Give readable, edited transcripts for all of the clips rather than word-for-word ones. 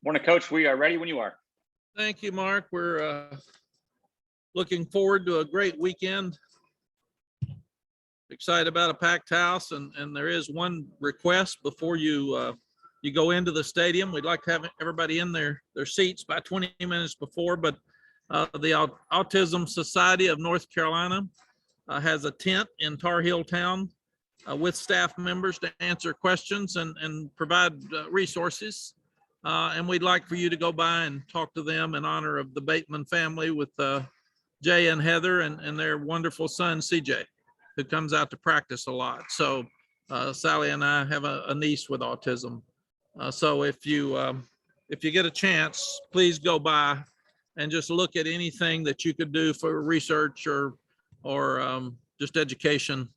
Morning, Coach. We are ready when you are. Thank you, Mark. We're looking forward to a great weekend. Excited about a packed house, and there is one request before you go into the stadium. We'd like to have everybody in their seats by 20 minutes before, but the Autism Society of North Carolina has a tent in Tar Heel Town with staff members to answer questions and provide resources. And we'd like for you to go by and talk to them in honor of the Bateman family with Jay and Heather and their wonderful son, CJ, who comes out to practice a lot. So Sally and I have a niece with autism. So if you get a chance, please go by and just look at anything that you could do for research or just education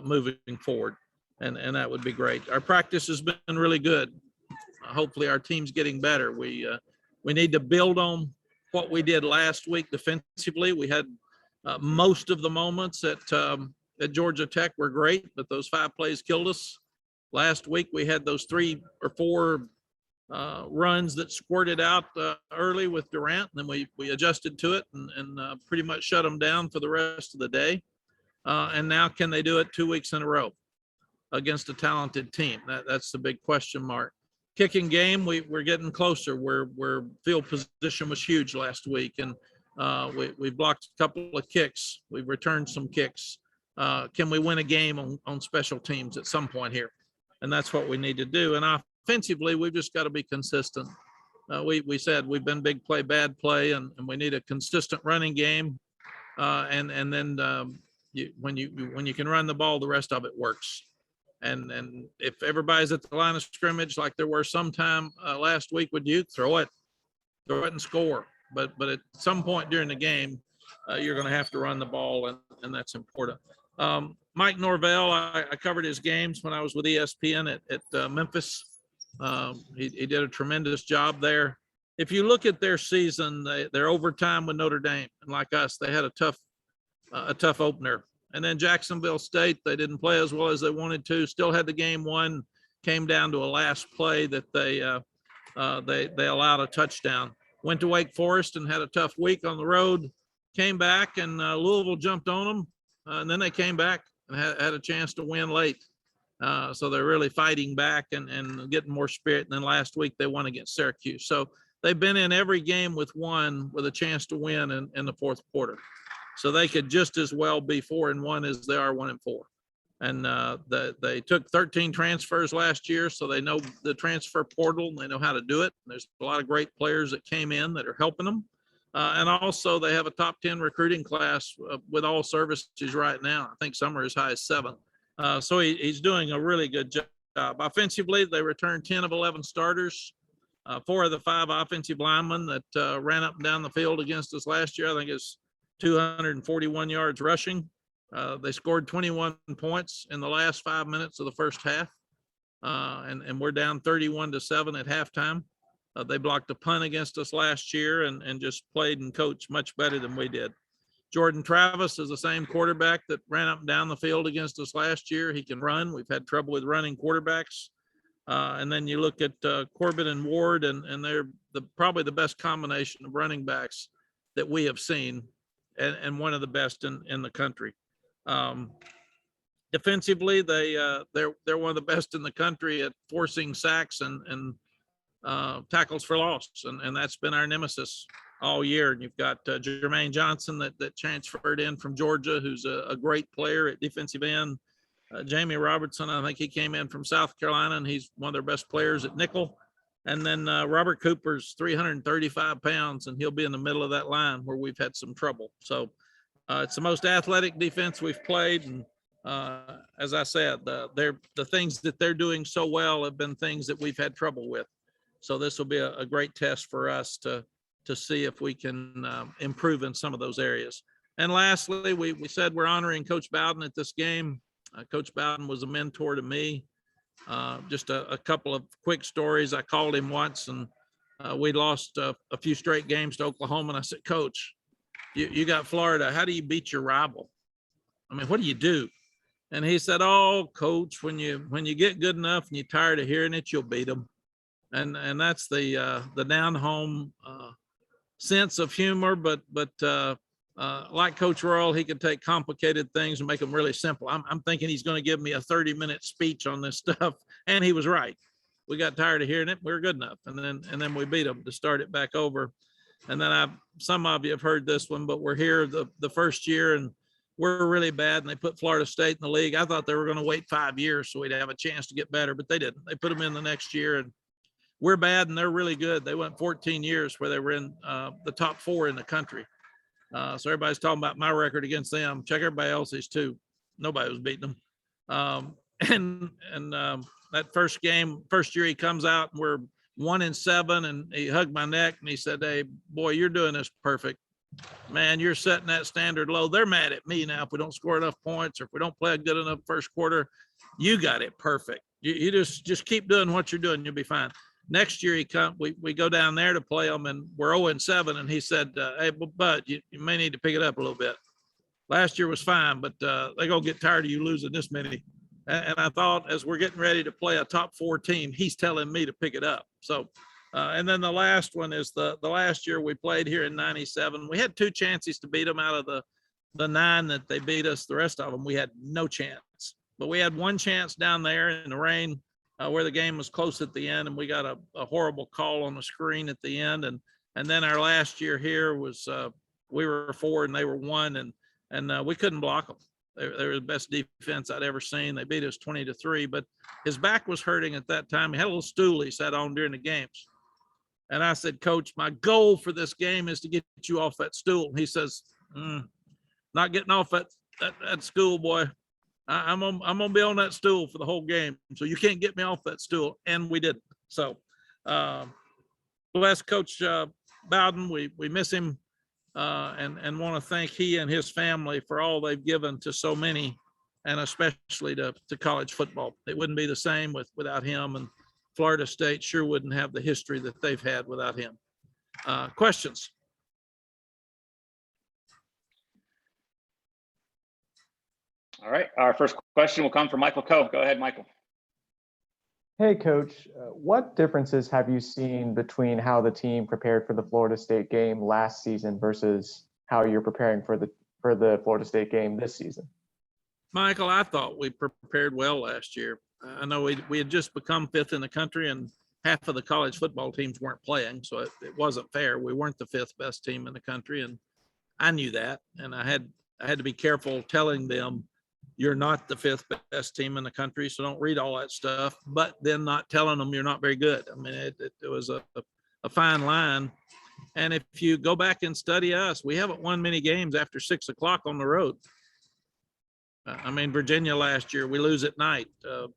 moving forward. And that would be great. Our practice has been really good. Hopefully our team's getting better. We need to build on what we did last week defensively. We had most of the moments at Georgia Tech were great, but those 5 plays killed us. Last week we had those 3 or 4 runs that squirted out early with Durant, and then we adjusted to it and pretty much shut them down for the rest of the day. And now can they do it 2 weeks in a row against a talented team? That's the big question mark. Kicking game, we're getting closer. Where field position was huge last week, and we blocked a couple of kicks. We've returned some kicks. Can we win a game on special teams at some point here? And that's what we need to do. And offensively, we've just got to be consistent. We said we've been big play, bad play, and we need a consistent running game. And then when you can run the ball, the rest of it works. And if everybody's at the line of scrimmage, like there were sometime last week with Duke, throw it and score. But at some point during the game, you're going to have to run the ball, and that's important. Mike Norvell, I covered his games when I was with ESPN at Memphis. He did a tremendous job there. If you look at their season, their overtime with Notre Dame, and like us, they had a tough opener. And then Jacksonville State, they didn't play as well as they wanted to, still had the game won, came down to a last play that they allowed a touchdown. Went to Wake Forest and had a tough week on the road, came back, and Louisville jumped on them. And then they came back and had a chance to win late. So they're really fighting back and getting more spirit. And then last week they won against Syracuse. So they've been in every game with a chance to win in the fourth quarter. So they could just as well be 4-1 as they are 1-4. And they took 13 transfers last year, so they know the transfer portal and they know how to do it. There's a lot of great players that came in that are helping them. And also they have a top 10 recruiting class with all services right now. I think some are as high as 7. So he's doing a really good job. Offensively, they returned 10 of 11 starters. 4 of the 5 offensive linemen that ran up and down the field against us last year, I think it's 241 yards rushing. They scored 21 points in the last 5 minutes of the first half. And we're down 31-7 at halftime. They blocked a punt against us last year and just played and coached much better than we did. Jordan Travis is the same quarterback that ran up and down the field against us last year. He can run. We've had trouble with running quarterbacks. And then you look at Corbett and Ward, and they're probably the best combination of running backs that we have seen, and one of the best in the country. Defensively, they're one of the best in the country at forcing sacks and tackles for loss, and that's been our nemesis all year. And you've got Jermaine Johnson that transferred in from Georgia, who's a great player at defensive end. Jamie Robertson, I think he came in from South Carolina, and he's one of their best players at nickel. And then Robert Cooper's 335 pounds, and he'll be in the middle of that line where we've had some trouble. So it's the most athletic defense we've played. And as I said, the things that they're doing so well have been things that we've had trouble with. So this will be a great test for us to see if we can improve in some of those areas. And lastly, we said we're honoring Coach Bowden at this game. Coach Bowden was a mentor to me. Just a couple of quick stories. I called him once, and we lost a few straight games to Oklahoma. And I said, Coach, you got Florida. How do you beat your rival? I mean, what do you do? And he said, oh, Coach, when you get good enough and you're tired of hearing it, you'll beat them. and that's the down home sense of humor. But like Coach Royal, he could take complicated things and make them really simple. I'm thinking he's going to give me a 30-minute speech on this stuff, and he was right. We got tired of hearing it. We were good enough, and then we beat them to start it back over. And then some of you have heard this one, but we're here the first year and we're really bad. And they put Florida State in the league. I thought they were going to wait 5 years so we'd have a chance to get better, but they didn't. They put them in the next year, and we're bad and they're really good. They went 14 years where they were in the top 4 in the country. So everybody's talking about my record against them. Check everybody else's too. Nobody was beating them. That first year he comes out and we're 1-7, and he hugged my neck and he said, "Hey, boy, you're doing this perfect. Man, you're setting that standard low. They're mad at me now if we don't score enough points or if we don't play a good enough first quarter. You got it perfect. You just keep doing what you're doing. You'll be fine." Next year we go down there to play them and we're 0-7. And he said, "Hey, Bud, you may need to pick it up a little bit. Last year was fine, but they're going to get tired of you losing this many." And I thought, as we're getting ready to play a top 4 team, he's telling me to pick it up. So, and then the last one is the last year we played here in 97. We had 2 chances to beat them out of the 9 that they beat us. The rest of them, we had no chance. But we had 1 chance down there in the rain where the game was close at the end, and we got a horrible call on the screen at the end. And then our last year here was we were 4 and they were 1, and we couldn't block them. They were the best defense I'd ever seen. They beat us 20-3, but his back was hurting at that time. He had a little stool he sat on during the games. And I said, "Coach, my goal for this game is to get you off that stool." He says, "Not getting off that stool, boy. I'm gonna be on that stool for the whole game. So you can't get me off that stool." And we didn't. So bless Coach Bowden. We miss him. And want to thank he and his family for all they've given to so many, and especially to college football. It wouldn't be the same without him, and Florida State sure wouldn't have the history that they've had without him. Questions? All right, our first question will come from Michael Coe. Go ahead, Michael. Hey, Coach, what differences have you seen between how the team prepared for the Florida State game last season versus how you're preparing for the Florida State game this season? Michael, I thought we prepared well last year. I know we had just become 5th in the country, and half of the college football teams weren't playing, so it wasn't fair. We weren't the 5th best team in the country, and I knew that, and I had to be careful telling them, "You're not the 5th best team in the country, so don't read all that stuff," but then not telling them you're not very good. I mean, it was a fine line. And if you go back and study us, we haven't won many games after 6 o'clock on the road. I mean, Virginia last year, we lose at night.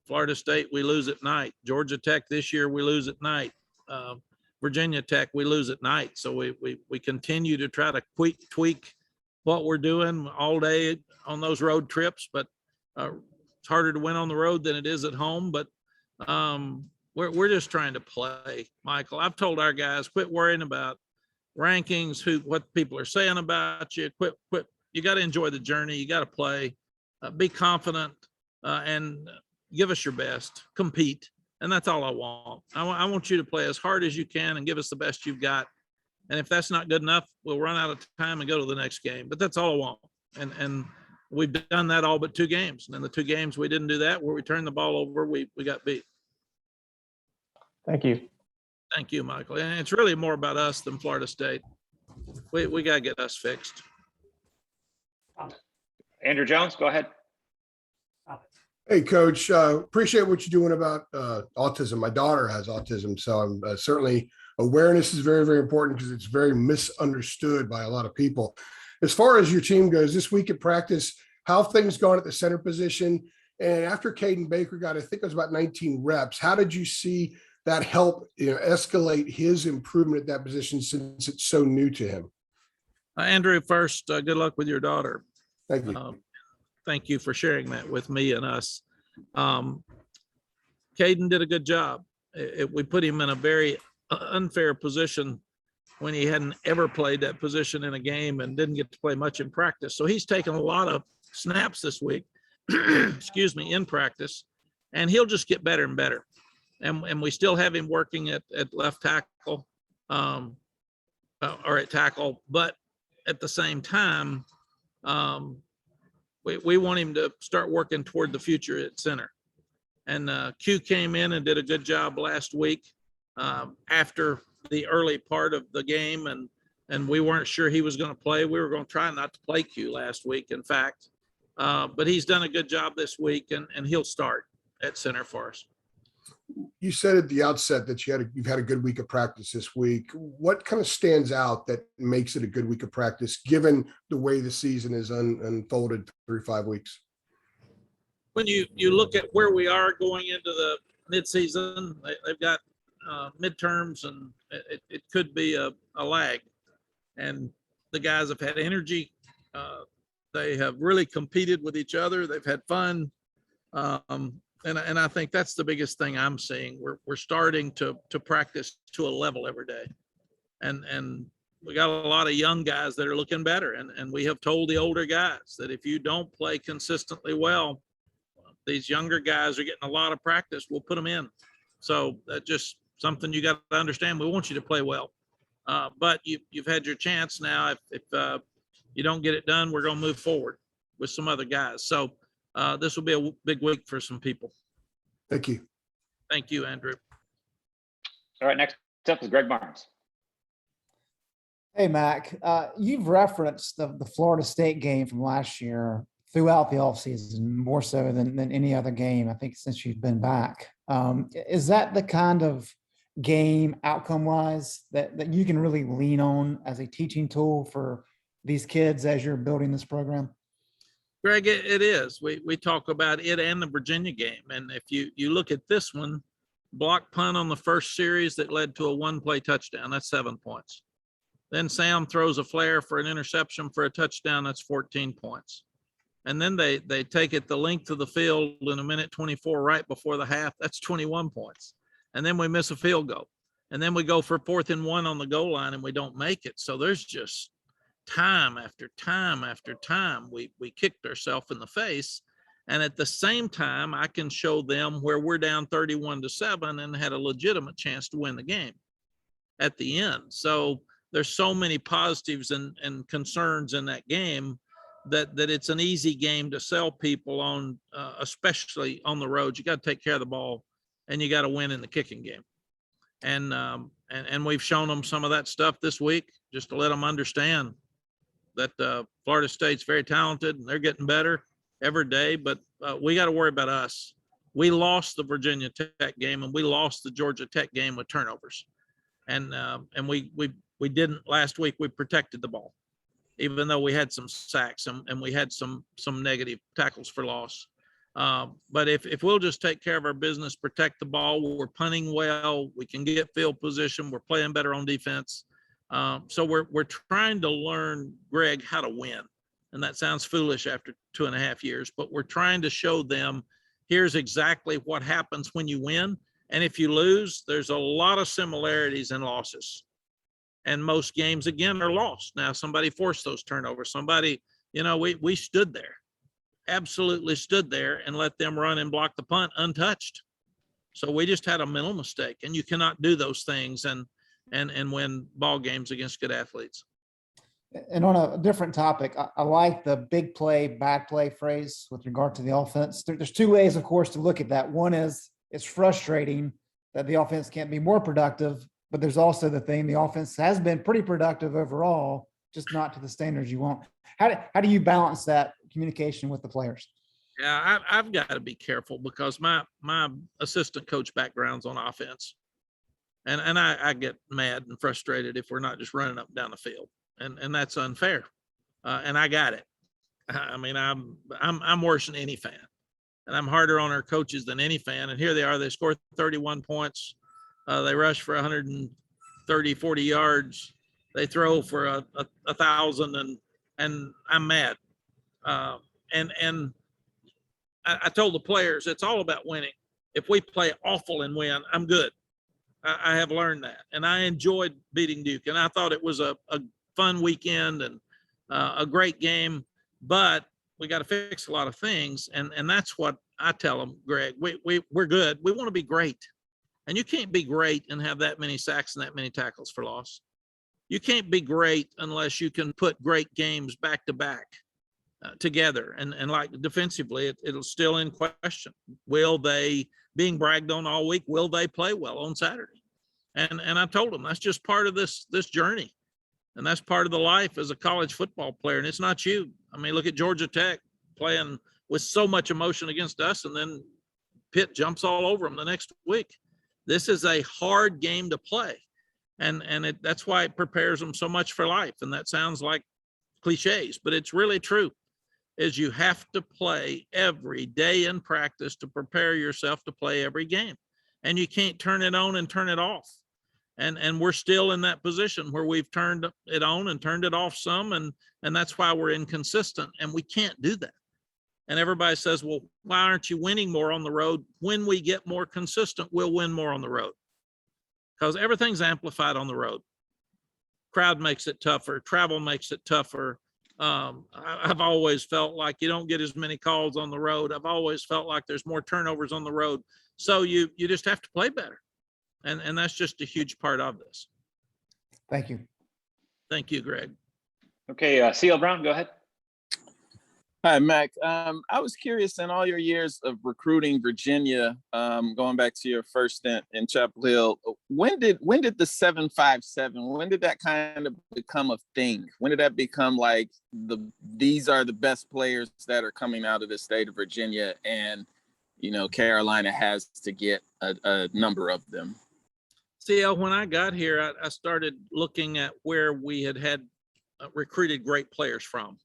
Florida State, we lose at night. Georgia Tech this year, we lose at night. Virginia Tech, we lose at night. So we continue to try to tweak what we're doing all day on those road trips, but it's harder to win on the road than it is at home. But we're just trying to play, Michael. I've told our guys, quit worrying about rankings, what people are saying about you. Quit. You got to enjoy the journey. You got to play. Be confident and give us your best. Compete, and that's all I want. I want you to play as hard as you can and give us the best you've got. And if that's not good enough, we'll run out of time and go to the next game. But that's all I want. And we've done that all but 2 games. And in the 2 games we didn't do that, where we turned the ball over, we got beat. Thank you. Thank you, Michael. And it's really more about us than Florida State. We got to get us fixed. Andrew Jones, go ahead. Hey, Coach, appreciate what you're doing about autism. My daughter has autism, so I'm certainly awareness is very, very important because it's very misunderstood by a lot of people. As far as your team goes, this week at practice, how have things gone at the center position? And after Caden Baker got, I think it was about 19 reps, how did you see that help escalate his improvement at that position since it's so new to him? Andrew, first, good luck with your daughter. Thank you. Thank you for sharing that with me and us. Caden did a good job. We put him in a very unfair position when he hadn't ever played that position in a game and didn't get to play much in practice. So he's taken a lot of snaps this week, excuse me, in practice, and he'll just get better and better. and we still have him working at left tackle, or at tackle, but at the same time, we want him to start working toward the future at center. And Q came in and did a good job last week after the early part of the game, and we weren't sure he was going to play. We were going to try not to play Q last week, in fact, but he's done a good job this week, and he'll start at center for us. You said at the outset that you've had a good week of practice this week. What kind of stands out that makes it a good week of practice, given the way the season is unfolded through 5 weeks? When you look at where we are going into the midseason, they've got midterms, and it could be a lag. And the guys have had energy. They have really competed with each other. They've had fun. And I think that's the biggest thing I'm seeing. We're starting to practice to a level every day. And we got a lot of young guys that are looking better. And we have told the older guys that if you don't play consistently well, these younger guys are getting a lot of practice. We'll put them in. So that's just something you got to understand. We want you to play well. But you've had your chance now. If you don't get it done, we're going to move forward with some other guys. So this will be a big week for some people. Thank you. Thank you, Andrew. All right, next up is Greg Barnes. Hey, Mac, you've referenced the Florida State game from last year throughout the offseason, more so than any other game, I think, since you've been back. Is that the kind of game, outcome-wise, that you can really lean on as a teaching tool for these kids as you're building this program? Greg, it is. We talk about it and the Virginia game. And if you look at this one, block punt on the first series that led to a one-play touchdown, that's 7 points. Then Sam throws a flare for an interception for a touchdown, that's 14 points. And then they take it the length of the field in 1:24 right before the half, that's 21 points. And then we miss a field goal. And then we go for 4th and 1 on the goal line and we don't make it. So there's just time after time after time we kicked ourselves in the face. And at the same time, I can show them where we're down 31-7 and had a legitimate chance to win the game at the end. So there's so many positives and concerns in that game that it's an easy game to sell people on, especially on the road. You got to take care of the ball and you got to win in the kicking game. And we've shown them some of that stuff this week just to let them understand that Florida State's very talented and they're getting better every day, but we got to worry about us. We lost the Virginia Tech game and we lost the Georgia Tech game with turnovers. And we didn't last week. We protected the ball, even though we had some sacks and we had some negative tackles for loss. But if we'll just take care of our business, protect the ball, we're punting well, we can get field position, we're playing better on defense. So we're trying to learn, Greg, how to win. And that sounds foolish after 2.5 years, but we're trying to show them here's exactly what happens when you win. And if you lose, there's a lot of similarities in losses. And most games, again, are lost. Now, somebody forced those turnovers. Somebody, we stood there, absolutely stood there and let them run and block the punt untouched. So we just had a mental mistake, and you cannot do those things and win ball games against good athletes. And on a different topic, I like the big play, bad play phrase with regard to the offense. There's two ways, of course, to look at that. One is it's frustrating that the offense can't be more productive, but there's also the thing, the offense has been pretty productive overall, just not to the standards you want. How do you balance that communication with the players? Yeah, I've got to be careful because my assistant coach background's on offense. And I get mad and frustrated if we're not just running up and down the field. And that's unfair. And I got it. I mean, I'm worse than any fan. And I'm harder on our coaches than any fan. And here they are, they scored 31 points. They rush for 130, 40 yards. They throw for 1,000 and I'm mad. And I told the players, it's all about winning. If we play awful and win, I'm good. I have learned that. And I enjoyed beating Duke. And I thought it was a fun weekend and a great game, but we got to fix a lot of things. And that's what I tell them, Greg, we're good. We want to be great. And you can't be great and have that many sacks and that many tackles for loss. You can't be great unless you can put great games back to back together. And like defensively, it'll still in question. Will they, being bragged on all week, will they play well on Saturday? And I told them that's just part of this journey. And that's part of the life as a college football player. And it's not you. I mean, look at Georgia Tech playing with so much emotion against us, and then Pitt jumps all over them the next week. This is a hard game to play. And that's why it prepares them so much for life. And that sounds like cliches, but it's really true, is you have to play every day in practice to prepare yourself to play every game. And you can't turn it on and turn it off. And we're still in that position where we've turned it on and turned it off some. And that's why we're inconsistent, and we can't do that. And everybody says, well, why aren't you winning more on the road? When we get more consistent, we'll win more on the road, because everything's amplified on the road. Crowd makes it tougher. Travel makes it tougher. I've always felt like you don't get as many calls on the road. I've always felt like there's more turnovers on the road. So you just have to play better. And that's just a huge part of this. Thank you. Thank you, Greg. Okay, C.L. Brown, go ahead. Hi, Mac. I was curious, in all your years of recruiting Virginia, going back to your first stint in Chapel Hill, when did the 757, when did that kind of become a thing? When did that become like these are the best players that are coming out of the state of Virginia, and Carolina has to get a number of them? See, when I got here, I started looking at where we had recruited great players from.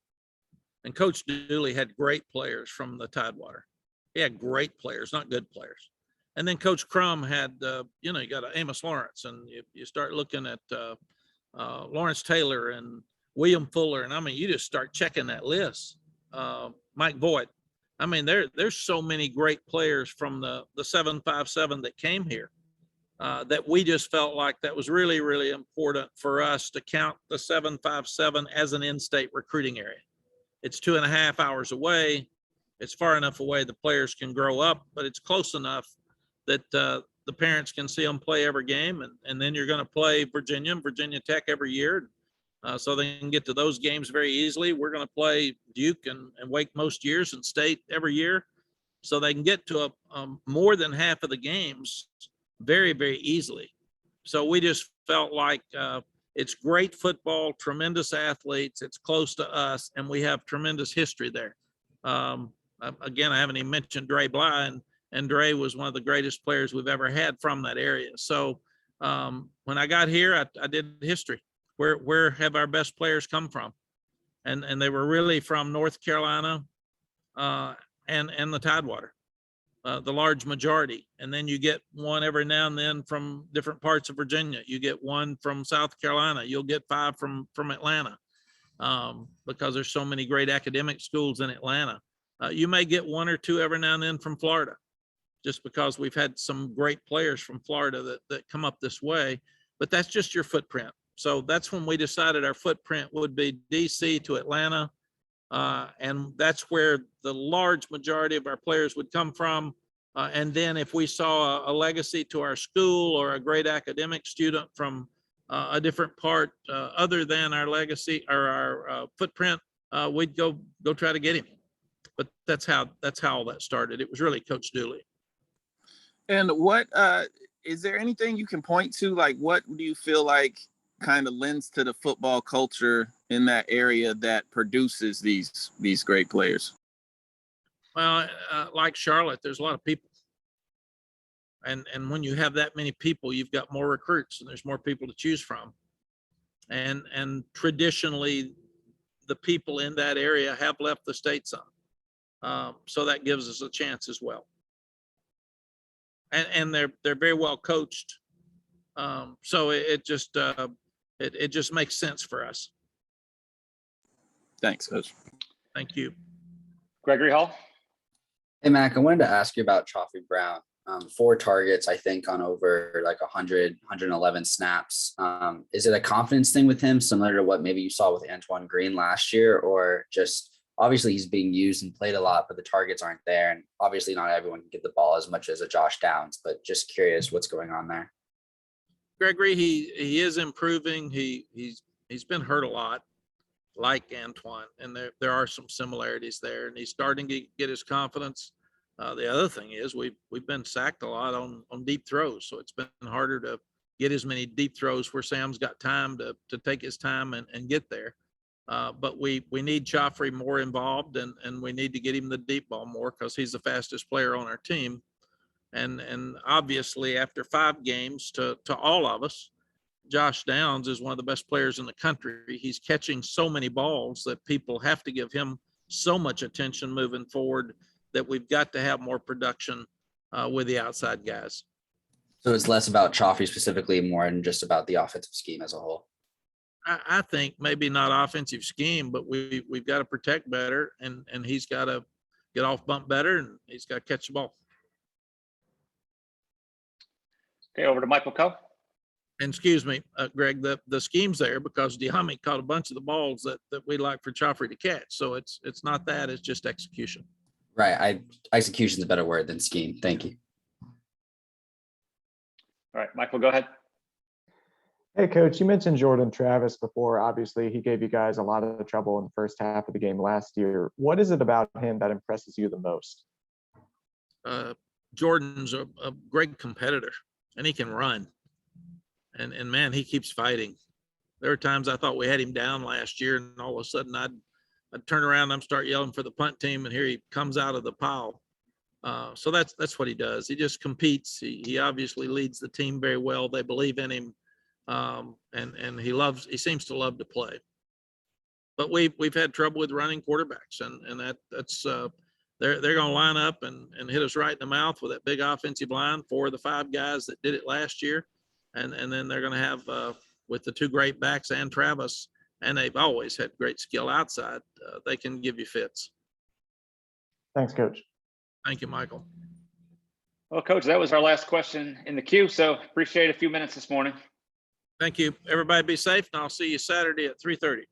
And Coach Dooley had great players from the Tidewater. He had great players, not good players. And then Coach Crum had, you got Amos Lawrence, and you start looking at Lawrence Taylor and William Fuller. And I mean, you just start checking that list. Mike Voigt. I mean, there's so many great players from the 757 that came here that we just felt like that was really, really important for us to count the 757 as an in-state recruiting area. It's 2.5 hours away. It's far enough away the players can grow up, but it's close enough that the parents can see them play every game. And then you're going to play Virginia and Virginia Tech every year. So they can get to those games very easily. We're going to play Duke and Wake most years, and State every year. So they can get to more than half of the games very, very easily. So we just felt like it's great football, tremendous athletes. It's close to us, and we have tremendous history there. Again, I haven't even mentioned Dre Bly, and Dre was one of the greatest players we've ever had from that area. So when I got here, I did history. Where have our best players come from? And they were really from North Carolina and the Tidewater, the large majority. And then you get one every now and then from different parts of Virginia. You get one from South Carolina. You'll get 5 from Atlanta because there's so many great academic schools in Atlanta. You may get 1 or 2 every now and then from Florida, just because we've had some great players from Florida that come up this way, but that's just your footprint. So that's when we decided our footprint would be DC to Atlanta. And that's where the large majority of our players would come from. And then if we saw a legacy to our school or a great academic student from a different part other than our legacy or our footprint, we'd go try to get him. But that's how all that started. It was really Coach Dooley. And what is there anything you can point to? Like, what do you feel like kind of lends to the football culture in that area that produces these great players? Well, like Charlotte, there's a lot of people. And when you have that many people, you've got more recruits, and there's more people to choose from. And traditionally, the people in that area have left the state some. So that gives us a chance as well. And they're very well coached. So it just makes sense for us. Thanks, Coach. Thank you. Gregory Hall. Hey, Mac, I wanted to ask you about Chaffee Brown. 4 targets, I think, on over like 111 snaps. Is it a confidence thing with him, similar to what maybe you saw with Antoine Green last year, or just obviously he's being used and played a lot, but the targets aren't there. And obviously not everyone can get the ball as much as a Josh Downs, but just curious what's going on there. Gregory, he is improving. He's been hurt a lot, like Antoine, and there are some similarities there, and he's starting to get his confidence. The other thing is we've been sacked a lot on deep throws, so it's been harder to get as many deep throws where Sam's got time to take his time and get there. But we need Joffrey more involved, and we need to get him the deep ball more because he's the fastest player on our team. And obviously after 5 games to all of us, Josh Downs is one of the best players in the country. He's catching so many balls that people have to give him so much attention moving forward that we've got to have more production with the outside guys. So it's less about Chaffee specifically, more than just about the offensive scheme as a whole. I think maybe not offensive scheme, but we've got to protect better, and he's got to get off bump better, and he's got to catch the ball. Okay, over to Michael Coe. And excuse me, Greg, the scheme's there because Diami caught a bunch of the balls that we like for Joffrey to catch. So it's not that, it's just execution. Right. Execution is a better word than scheme. Thank you. All right, Michael, go ahead. Hey, Coach, you mentioned Jordan Travis before. Obviously, he gave you guys a lot of trouble in the first half of the game last year. What is it about him that impresses you the most? Jordan's a great competitor, and he can run. And man, he keeps fighting. There are times I thought we had him down last year, and all of a sudden I'd turn around and I'm start yelling for the punt team, and here he comes out of the pile. So that's what he does. He just competes. He obviously leads the team very well. They believe in him, and he seems to love to play. But we've had trouble with running quarterbacks, and that's they're going to line up and hit us right in the mouth with that big offensive line. 4 of the 5 guys that did it last year. And then they're going to have with the 2 great backs and Travis, and they've always had great skill outside. They can give you fits. Thanks, Coach. Thank you, Michael. Well, Coach, that was our last question in the queue. So appreciate a few minutes this morning. Thank you. Everybody be safe, and I'll see you Saturday at 3:30.